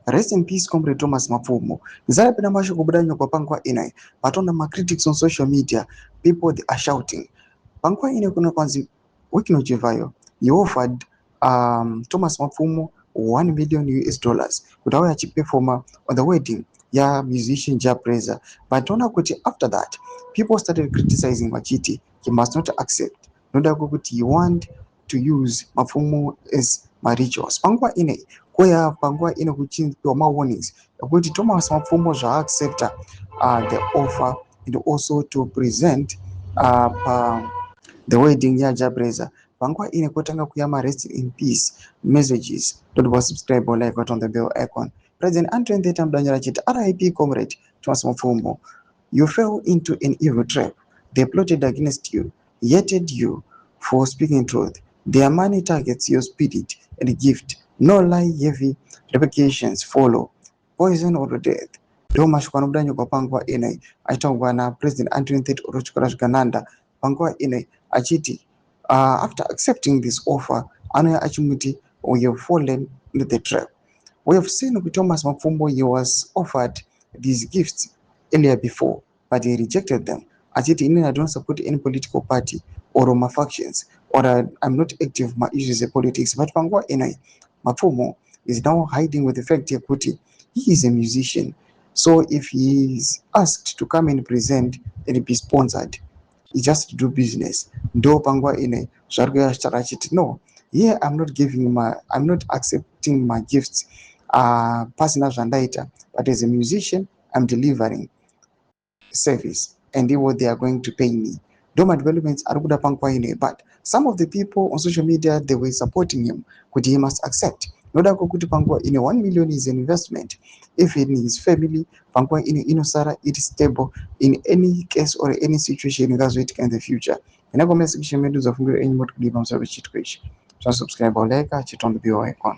Rest in peace, Comrade Thomas Mapfumo. Zara pena masho kubudanywa kwa pangwa inai. But on the critics on social media, people they are shouting. Pangwa ine kuna kwanzi working on Chivhayo. He offered Thomas Mapfumo $1 million US kutawa ya chipe performer on the wedding ya musician Ja Preza. But ona kuti after that, people started criticizing Machiti. He must not accept. Noda kuti he want to use Mapfumo as my rituals. Pangwa ine kwea pangwa ine kuchinjwa ma warnings kuti Thomas Mapfumo shall accept the offer and also to present the wedding ya Jabreza. Pangwa ine kutanga kuyama rest in peace messages. Don't subscribe or like on the bell icon. President Antoine Theta Mdanyala chit RIP Comrade Thomas Mapfumo. You fell into an evil trap. They plotted against you, hated you for speaking truth. Their money targets your spirit and gift. No lie, heavy repercussions follow. Poison or death. Doma shukwanubdanyo kwa pangwa ine. Aitangwa na President Antoine Theta Orochukarash pangwa ine achiti. After accepting this offer, Anoya Achimuti, we have fallen into the trap. We have seen with Thomas Mapfumo, he was offered these gifts earlier before, but he rejected them. Achiti, I don't support any political party or my factions, or I'm not active my issues of politics. But pangwa ine, Mapfumo is now hiding with the fact that KUTI, he is a musician. So if he is asked to come and present and be sponsored, he just do business. Do pangwa ine sharga charachit. No, here I'm not accepting my gifts, personal yaita, but as a musician, I'm delivering service, and they are going to pay me. Doma developments are good pangwa ine, but some of the people on social media they were supporting him. Could he must accept? Noda kuti pangwa ine 1 million is an investment. If in his family, pangwa ine inosara it is stable in any case or any situation YTSccc in the future. Ina comment section medu za fungu enyi motu kudipa msabe chitwish. Subscribe or like, chit on the bell icon.